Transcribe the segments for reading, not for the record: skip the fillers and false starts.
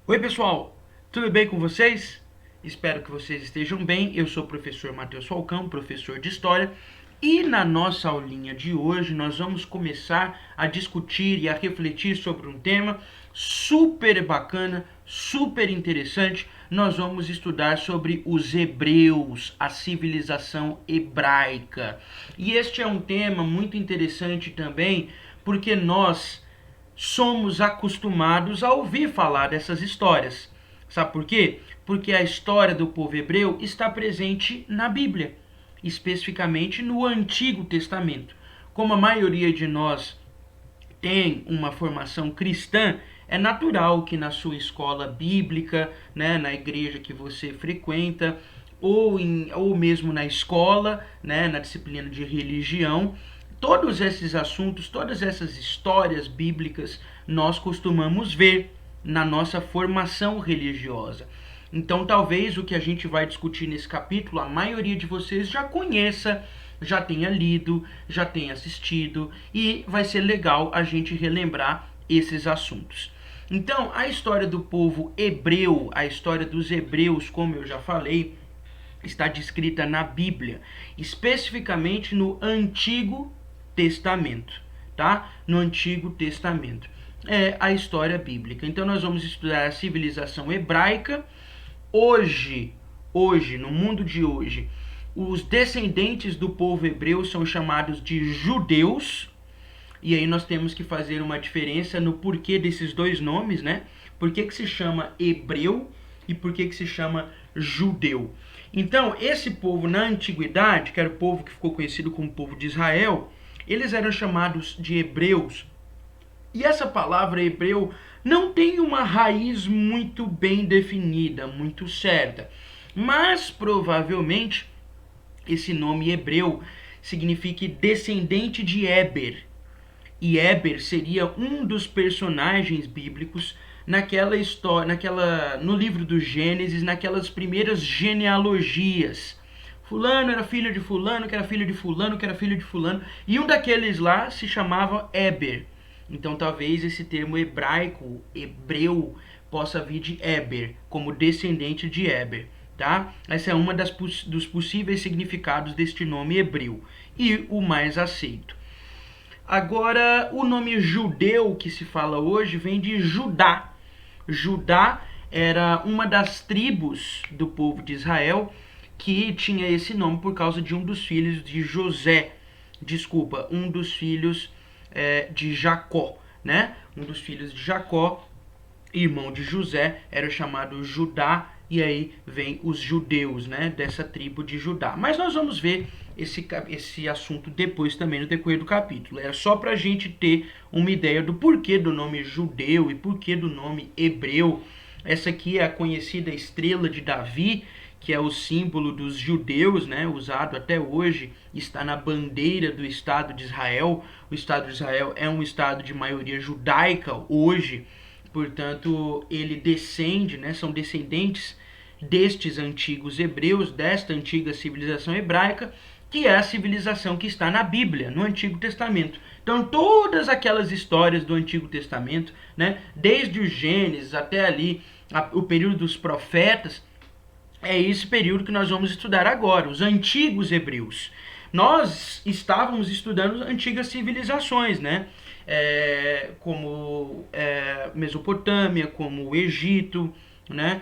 Oi pessoal, tudo bem com vocês? Espero que vocês estejam bem. Eu sou o professor Matheus Falcão, professor de História, e na nossa aulinha de hoje nós vamos começar a discutir e a refletir sobre um tema super bacana, super interessante. Nós vamos estudar sobre os hebreus, a civilização hebraica. E este é um tema muito interessante também, porque nós somos acostumados a ouvir falar dessas histórias. Sabe por quê? Porque a história do povo hebreu está presente na Bíblia, especificamente no Antigo Testamento. Como a maioria de nós tem uma formação cristã, é natural que na sua escola bíblica, né, na igreja que você frequenta, ou mesmo na escola, né, na disciplina de religião, todos esses assuntos, todas essas histórias bíblicas, nós costumamos ver na nossa formação religiosa. Então, talvez o que a gente vai discutir nesse capítulo, a maioria de vocês já conheça, já tenha lido, já tenha assistido, e vai ser legal a gente relembrar esses assuntos. Então, a história do povo hebreu, a história dos hebreus, como eu já falei, está descrita na Bíblia, especificamente no Antigo Testamento, tá? No Antigo Testamento. É a história bíblica. Então nós vamos estudar a civilização hebraica. Hoje, no mundo de hoje, os descendentes do povo hebreu são chamados de judeus. E aí nós temos que fazer uma diferença no porquê desses dois nomes, né? Por que se chama hebreu e por que se chama judeu. Então, esse povo na antiguidade, que era o povo que ficou conhecido como povo de Israel, eles eram chamados de hebreus. E essa palavra hebreu não tem uma raiz muito bem definida, muito certa. Mas provavelmente esse nome hebreu significa descendente de Éber. E Éber seria um dos personagens bíblicos naquela história, no livro do Gênesis, naquelas primeiras genealogias. Fulano era filho de fulano, que era filho de fulano, que era filho de fulano, e um daqueles lá se chamava Éber. Então talvez esse termo hebraico, hebreu, possa vir de Éber, como descendente de Éber, tá? Essa é uma dos possíveis significados deste nome hebreu e o mais aceito. Agora, o nome judeu que se fala hoje vem de Judá. Judá era uma das tribos do povo de Israel que tinha esse nome por causa de um dos filhos de José. Desculpa, um dos filhos de Jacó, né? Um dos filhos de Jacó, irmão de José, era chamado Judá, e aí vem os judeus, né, dessa tribo de Judá. Mas nós vamos ver esse assunto depois também no decorrer do capítulo. Era só para a gente ter uma ideia do porquê do nome judeu e porquê do nome hebreu. Essa aqui é a conhecida estrela de Davi, que é o símbolo dos judeus, né, usado até hoje, está na bandeira do Estado de Israel. O Estado de Israel é um estado de maioria judaica hoje, portanto, ele descende, né, são descendentes destes antigos hebreus, desta antiga civilização hebraica, que é a civilização que está na Bíblia, no Antigo Testamento. Então, todas aquelas histórias do Antigo Testamento, né, desde o Gênesis até ali o período dos profetas, é esse período que nós vamos estudar agora, os antigos hebreus. Nós estávamos estudando antigas civilizações, né? Como Mesopotâmia, como o Egito, né?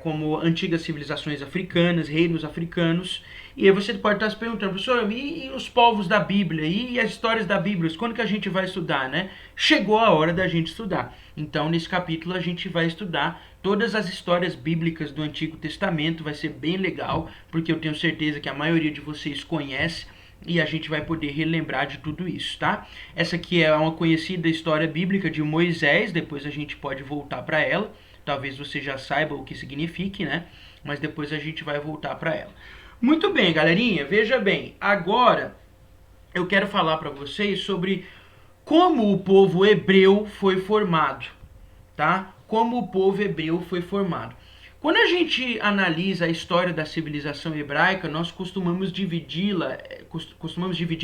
Como antigas civilizações africanas, reinos africanos. E aí você pode estar se perguntando, professor, e os povos da Bíblia? E as histórias da Bíblia? Quando que a gente vai estudar, né? Chegou a hora da gente estudar. Então, nesse capítulo, a gente vai estudar todas as histórias bíblicas do Antigo Testamento. Vai ser bem legal, porque eu tenho certeza que a maioria de vocês conhece e a gente vai poder relembrar de tudo isso, tá? Essa aqui é uma conhecida história bíblica de Moisés, depois a gente pode voltar para ela. Talvez você já saiba o que signifique, né? Mas depois a gente vai voltar para ela. Muito bem, galerinha, veja bem. Agora eu quero falar para vocês sobre como o povo hebreu foi formado, tá? Como o povo hebreu foi formado. Quando a gente analisa a história da civilização hebraica, nós costumamos dividir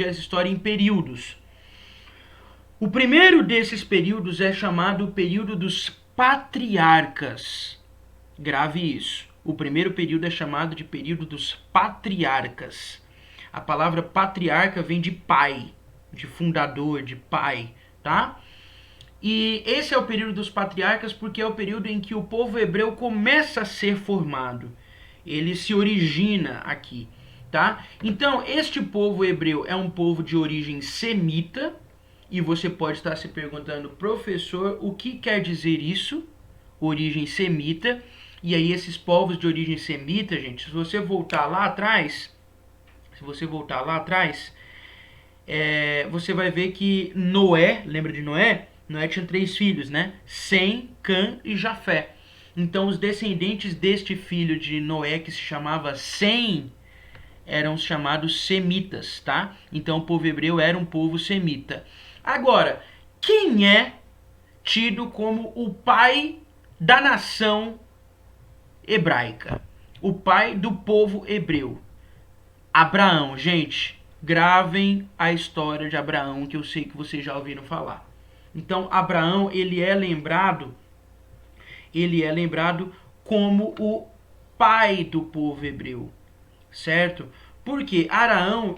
essa história em períodos. O primeiro desses períodos é chamado o período dos patriarcas. Grave isso. O primeiro período é chamado de período dos patriarcas. A palavra patriarca vem de pai, de fundador, de pai, tá? E esse é o período dos patriarcas porque é o período em que o povo hebreu começa a ser formado. Ele se origina aqui, tá? Então, este povo hebreu é um povo de origem semita, e você pode estar se perguntando, professor, o que quer dizer isso? Origem semita. E aí esses povos de origem semita, gente, se você voltar lá atrás, você vai ver que Noé, lembra de Noé? Noé tinha 3 filhos, né? Sem, Cã e Jafé. Então os descendentes deste filho de Noé, que se chamava Sem, eram os chamados semitas, tá? Então o povo hebreu era um povo semita. Agora, quem é tido como o pai da nação hebraica? O pai do povo hebreu? Abraão. Gente, gravem a história de Abraão, que eu sei que vocês já ouviram falar. Então, Abraão, ele é lembrado como o pai do povo hebreu, certo? Porque Abraão,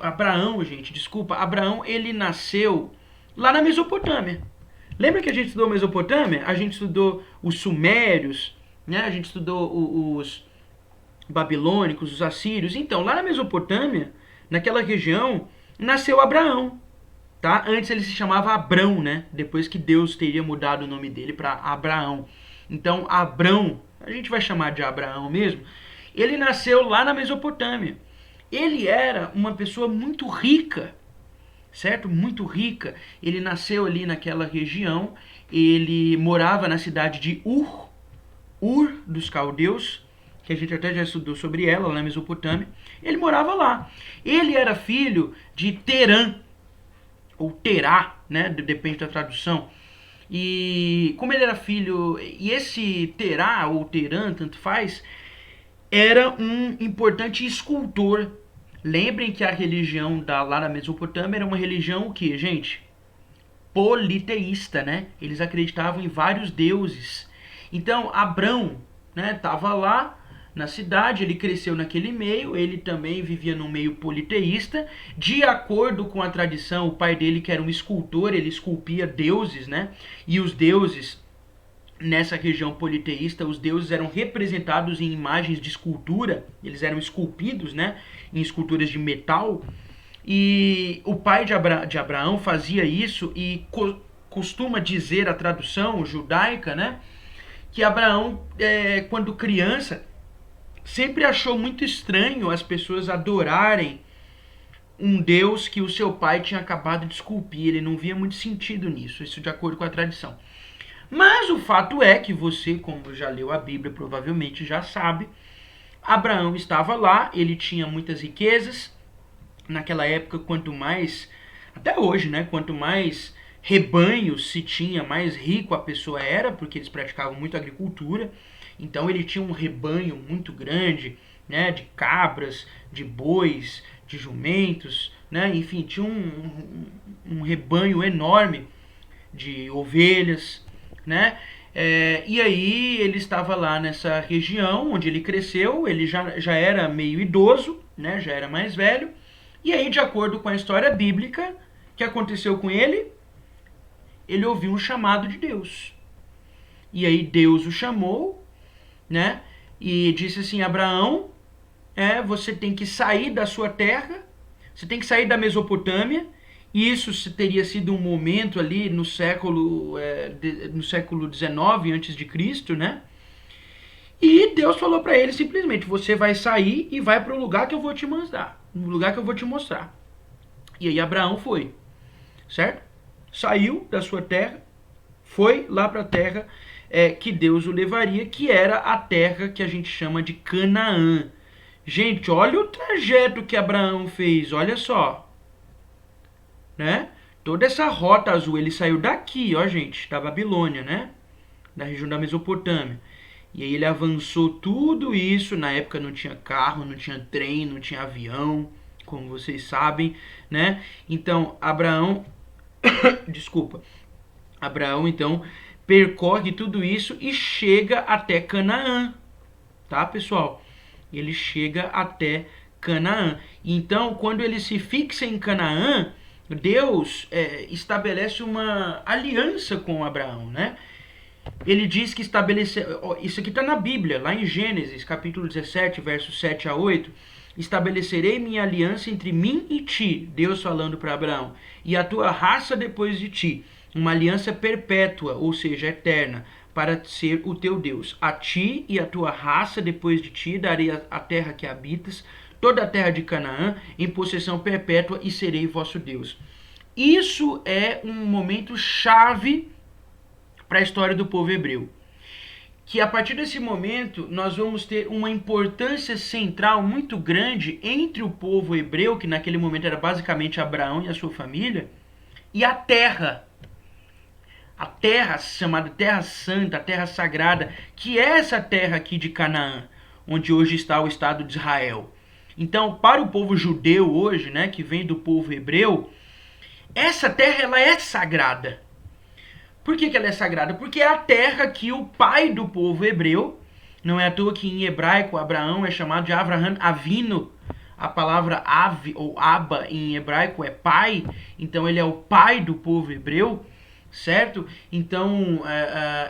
ele nasceu lá na Mesopotâmia. Lembra que a gente estudou Mesopotâmia? A gente estudou os sumérios, né? A gente estudou os babilônicos, os assírios. Então, lá na Mesopotâmia, naquela região, nasceu Abraão. Tá? Antes ele se chamava Abrão, né? Depois que Deus teria mudado o nome dele para Abraão. Então, Abrão, a gente vai chamar de Abraão mesmo, ele nasceu lá na Mesopotâmia. Ele era uma pessoa muito rica, certo? Muito rica. Ele nasceu ali naquela região, ele morava na cidade de Ur dos Caldeus, que a gente até já estudou sobre ela, lá na Mesopotâmia. Ele morava lá. Ele era filho de Terã, ou Terá, né? Depende da tradução. E como ele era filho, e esse Terá ou Terã, tanto faz, era um importante escultor. Lembrem que a religião lá da Mesopotâmia era uma religião o que, gente? Politeísta, né? Eles acreditavam em vários deuses. Então, Abrão, né, estava lá na cidade, ele cresceu naquele meio, ele também vivia num meio politeísta. De acordo com a tradição, o pai dele, que era um escultor, ele esculpia deuses, né? E os deuses, nessa região politeísta, os deuses eram representados em imagens de escultura, eles eram esculpidos, né? Em esculturas de metal. E o pai de Abraão fazia isso e costuma dizer a tradução judaica, né? Que Abraão, quando criança, sempre achou muito estranho as pessoas adorarem um Deus que o seu pai tinha acabado de esculpir. Ele não via muito sentido nisso, isso de acordo com a tradição. Mas o fato é que você, como já leu a Bíblia, provavelmente já sabe, Abraão estava lá, ele tinha muitas riquezas. Naquela época, quanto mais, até hoje, né, quanto mais rebanhos se tinha, mais rico a pessoa era, porque eles praticavam muito agricultura. Então ele tinha um rebanho muito grande, né, de cabras, de bois, de jumentos, né, enfim, tinha um rebanho enorme de ovelhas, né. E aí ele estava lá nessa região onde ele cresceu, ele já era meio idoso, né, já era mais velho. E aí, de acordo com a história bíblica, o que aconteceu com ele? Ele ouviu um chamado de Deus. E aí Deus o chamou, né? E disse assim, Abraão, você tem que sair da sua terra, você tem que sair da Mesopotâmia. E isso teria sido um momento ali no século XIX antes de Cristo, né? E Deus falou para ele simplesmente, você vai sair e vai para o lugar que eu vou te mandar, no lugar que eu vou te mostrar. E aí Abraão foi, certo? Saiu da sua terra, foi lá para a terra que Deus o levaria, que era a terra que a gente chama de Canaã. Gente, olha o trajeto que Abraão fez, olha só, né? Toda essa rota azul, ele saiu daqui, ó gente, da Babilônia, né? Da região da Mesopotâmia. E aí ele avançou tudo isso, na época não tinha carro, não tinha trem, não tinha avião, como vocês sabem, né? Então, Abraão, então, percorre tudo isso e chega até Canaã, tá, pessoal? Ele chega até Canaã. Então, quando ele se fixa em Canaã, Deus estabelece uma aliança com Abraão, né? Ele diz que estabelece... Isso aqui está na Bíblia, lá em Gênesis, capítulo 17, versos 7 a 8. Estabelecerei minha aliança entre mim e ti, Deus falando para Abraão, e a tua raça depois de ti, uma aliança perpétua, ou seja, eterna, para ser o teu Deus. A ti e a tua raça depois de ti darei a terra que habitas, toda a terra de Canaã, em possessão perpétua, e serei vosso Deus. Isso é um momento chave para a história do povo hebreu. Que a partir desse momento nós vamos ter uma importância central muito grande entre o povo hebreu, que naquele momento era basicamente Abraão e a sua família, e a terra. A terra chamada Terra Santa, a Terra Sagrada, que é essa terra aqui de Canaã, onde hoje está o Estado de Israel. Então, para o povo judeu hoje, né, que vem do povo hebreu, essa terra ela é sagrada. Por que ela é sagrada? Porque é a terra que o pai do povo hebreu, não é à toa que em hebraico Abraão é chamado de Avraham Avinu, a palavra Av ou Abba em hebraico é pai, então ele é o pai do povo hebreu, certo? Então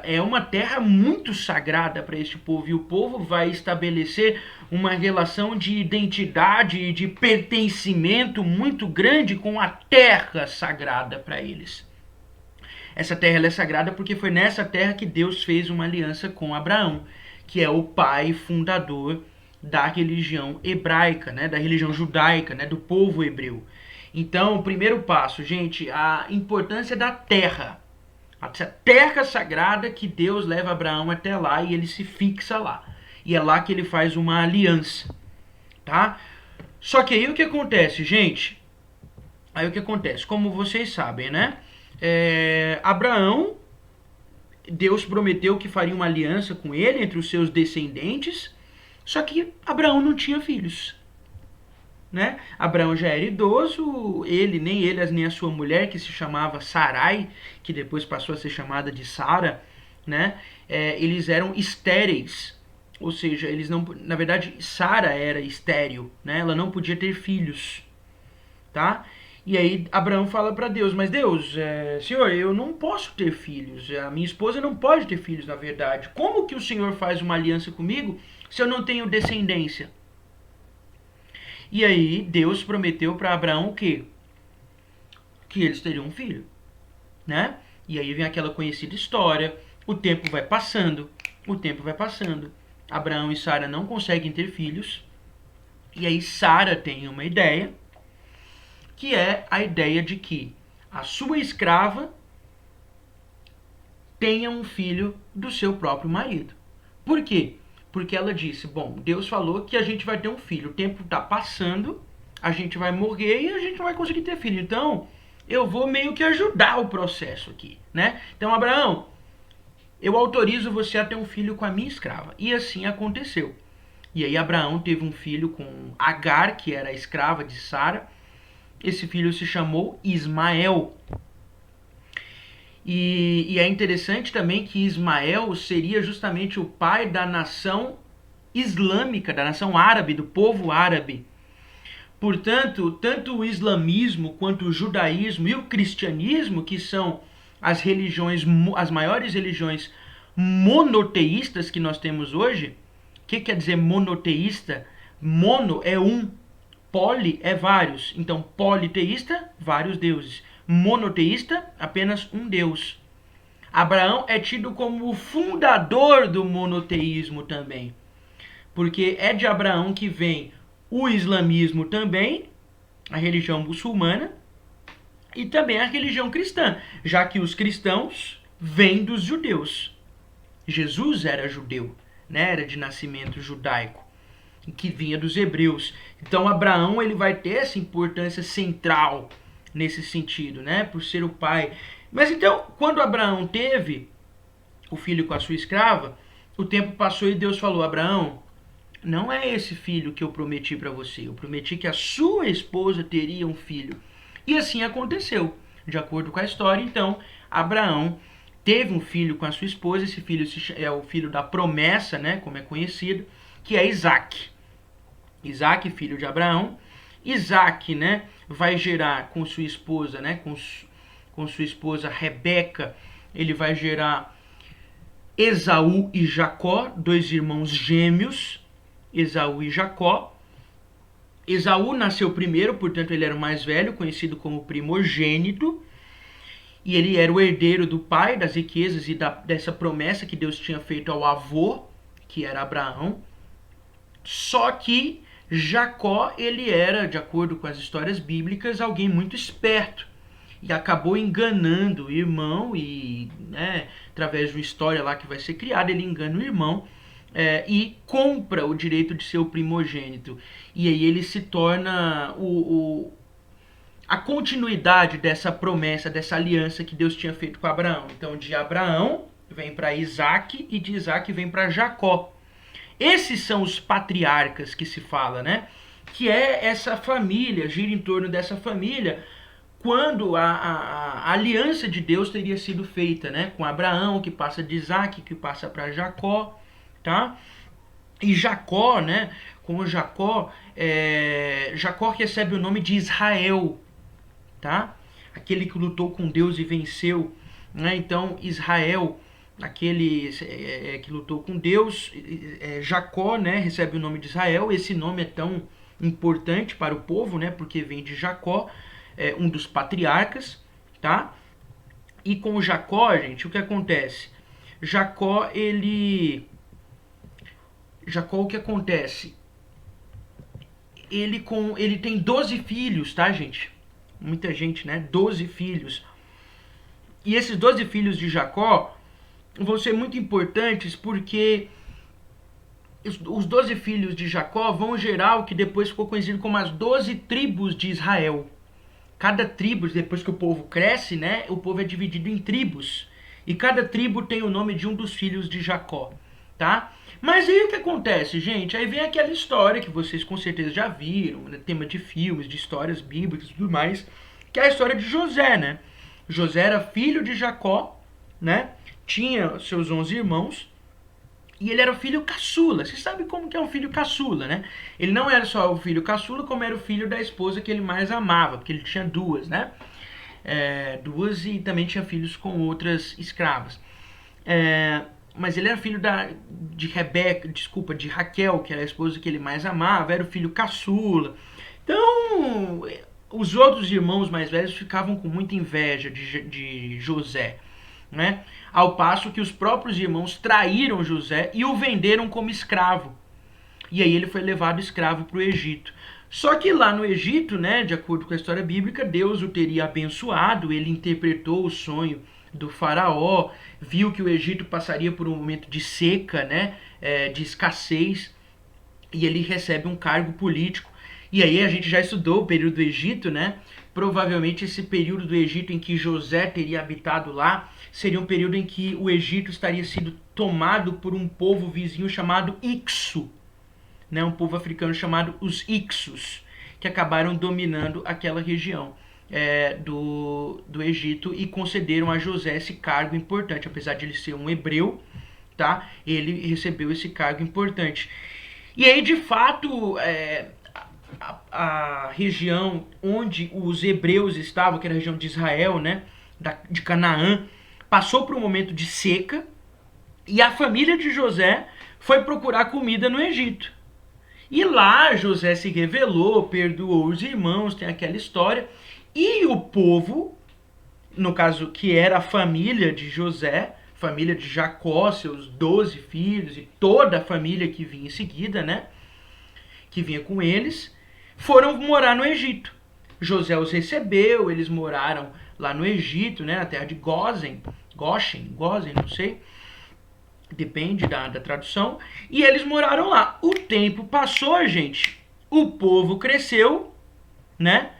é uma terra muito sagrada para este povo, e o povo vai estabelecer uma relação de identidade e de pertencimento muito grande com a terra sagrada para eles. Essa terra ela é sagrada porque foi nessa terra que Deus fez uma aliança com Abraão, que é o pai fundador da religião hebraica, né, da religião judaica, né, do povo hebreu. Então, o primeiro passo, gente, a importância da terra. A terra sagrada que Deus leva Abraão até lá e ele se fixa lá. E é lá que ele faz uma aliança, tá? Só que aí o que acontece, gente? Aí o que acontece? Como vocês sabem, né? Abraão, Deus prometeu que faria uma aliança com ele, entre os seus descendentes, só que Abraão não tinha filhos, né? Abraão já era idoso, nem ele, nem a sua mulher, que se chamava Sarai, que depois passou a ser chamada de Sara, né? Eles eram estéreis, ou seja, eles não, na verdade, Sara era estéril, né? Ela não podia ter filhos, tá? E aí Abraão fala para Deus, mas Deus, Senhor, eu não posso ter filhos, a minha esposa não pode ter filhos, na verdade. Como que o Senhor faz uma aliança comigo se eu não tenho descendência? E aí Deus prometeu para Abraão o quê? Que eles teriam um filho, né? E aí vem aquela conhecida história, o tempo vai passando, Abraão e Sara não conseguem ter filhos, e aí Sara tem uma ideia, que é a ideia de que a sua escrava tenha um filho do seu próprio marido. Por quê? Porque ela disse, bom, Deus falou que a gente vai ter um filho, o tempo está passando, a gente vai morrer e a gente não vai conseguir ter filho. Então, eu vou meio que ajudar o processo aqui, né? Então, Abraão, eu autorizo você a ter um filho com a minha escrava. E assim aconteceu. E aí Abraão teve um filho com Agar, que era a escrava de Sara. Esse filho se chamou Ismael. E é interessante também que Ismael seria justamente o pai da nação islâmica, da nação árabe, do povo árabe. Portanto, tanto o islamismo quanto o judaísmo e o cristianismo, que são as religiões, as maiores religiões monoteístas que nós temos hoje. O que quer dizer monoteísta? Mono é um, poli é vários. Então, politeísta, vários deuses. Monoteísta, apenas um Deus. Abraão é tido como o fundador do monoteísmo também. Porque é de Abraão que vem o islamismo também, a religião muçulmana, e também a religião cristã, já que os cristãos vêm dos judeus. Jesus era judeu, né? Era de nascimento judaico, que vinha dos hebreus. Então Abraão ele vai ter essa importância central nesse sentido, né? Por ser o pai. Mas então, quando Abraão teve o filho com a sua escrava, o tempo passou e Deus falou, Abraão, não é esse filho que eu prometi para você. Eu prometi que a sua esposa teria um filho. E assim aconteceu. De acordo com a história, então, Abraão teve um filho com a sua esposa. Esse filho é o filho da promessa, né, como é conhecido, que é Isaac. Isaac, filho de Abraão. Isaac, né, vai gerar com sua esposa, né, com sua esposa Rebeca, ele vai gerar Esaú e Jacó, dois irmãos gêmeos, Esaú e Jacó. Esaú nasceu primeiro, portanto ele era o mais velho, conhecido como primogênito, e ele era o herdeiro do pai, das riquezas e dessa promessa que Deus tinha feito ao avô, que era Abraão. Só que Jacó, ele era, de acordo com as histórias bíblicas, alguém muito esperto, e acabou enganando o irmão, e né, através de uma história lá que vai ser criada, ele engana o irmão, e compra o direito de ser o primogênito. E aí ele se torna a continuidade dessa promessa, dessa aliança que Deus tinha feito com Abraão. Então de Abraão vem para Isaac, e de Isaac vem para Jacó. Esses são os patriarcas que se fala, né? Que é essa família, gira em torno dessa família, quando a aliança de Deus teria sido feita, né? Com Abraão, que passa de Isaac, que passa para Jacó, tá? E Jacó, né? Com Jacó, Jacó recebe o nome de Israel, tá? Aquele que lutou com Deus e venceu, né? Então Israel, aquele que lutou com Deus, Jacó, né? Recebe o nome de Israel. Esse nome é tão importante para o povo, né? Porque vem de Jacó, um dos patriarcas, tá? E com Jacó, gente, o que acontece? Jacó, o que acontece? Ele tem 12 filhos, tá, gente? Muita gente, né? 12 filhos. E esses 12 filhos de Jacó vão ser muito importantes porque os 12 filhos de Jacó vão gerar o que depois ficou conhecido como as 12 tribos de Israel. Cada tribo, depois que o povo cresce, né? O povo é dividido em tribos. E cada tribo tem o nome de um dos filhos de Jacó, tá? Mas aí o que acontece, gente? Aí vem aquela história que vocês com certeza já viram, né? Tema de filmes, de histórias bíblicas e tudo mais, que é a história de José, né? José era filho de Jacó, né? Tinha seus 11 irmãos, e ele era o filho caçula. Você sabe como que é um filho caçula, né? Ele não era só o filho caçula, como era o filho da esposa que ele mais amava, porque ele tinha duas, né? Duas, e também tinha filhos com outras escravas. Mas ele era filho de Raquel, que era a esposa que ele mais amava, era o filho caçula. Então, os outros irmãos mais velhos ficavam com muita inveja de José, né? Ao passo que os próprios irmãos traíram José e o venderam como escravo. E aí ele foi levado escravo para o Egito. Só que lá no Egito, né, de acordo com a história bíblica, Deus o teria abençoado. Ele interpretou o sonho do faraó, viu que o Egito passaria por um momento de seca, né, de escassez, e ele recebe um cargo político. E aí a gente já estudou o período do Egito, né? Provavelmente esse período do Egito em que José teria habitado lá seria um período em que o Egito estaria sido tomado por um povo vizinho chamado Ixo, né? Um povo africano chamado os Ixos, que acabaram dominando aquela região do Egito e concederam a José esse cargo importante. Apesar de ele ser um hebreu, tá? Ele recebeu esse cargo importante. E aí, de fato, a região onde os hebreus estavam, que era a região de Israel, né, de Canaã, passou por um momento de seca, e a família de José foi procurar comida no Egito. E lá José se revelou, perdoou os irmãos, tem aquela história, e o povo, no caso que era a família de José, família de Jacó, seus 12 filhos e toda a família que vinha em seguida, né, que vinha com eles, foram morar no Egito. José os recebeu, eles moraram lá no Egito, né, na terra de Goshen, não sei, depende da tradução, e eles moraram lá. O tempo passou, gente, o povo cresceu, né,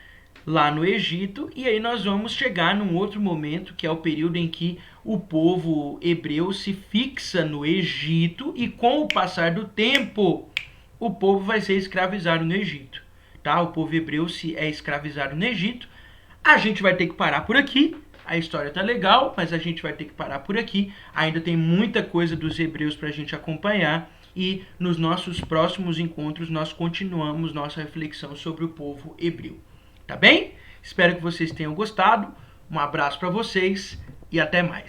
lá no Egito, e aí nós vamos chegar num outro momento, que é o período em que o povo hebreu se fixa no Egito, e com o passar do tempo, o povo vai ser escravizado no Egito. Tá? O povo hebreu é escravizado no Egito. A gente vai ter que parar por aqui. A história tá legal, mas a gente vai ter que parar por aqui. Ainda tem muita coisa dos hebreus para a gente acompanhar. E nos nossos próximos encontros nós continuamos nossa reflexão sobre o povo hebreu. Tá bem? Espero que vocês tenham gostado. Um abraço para vocês e até mais.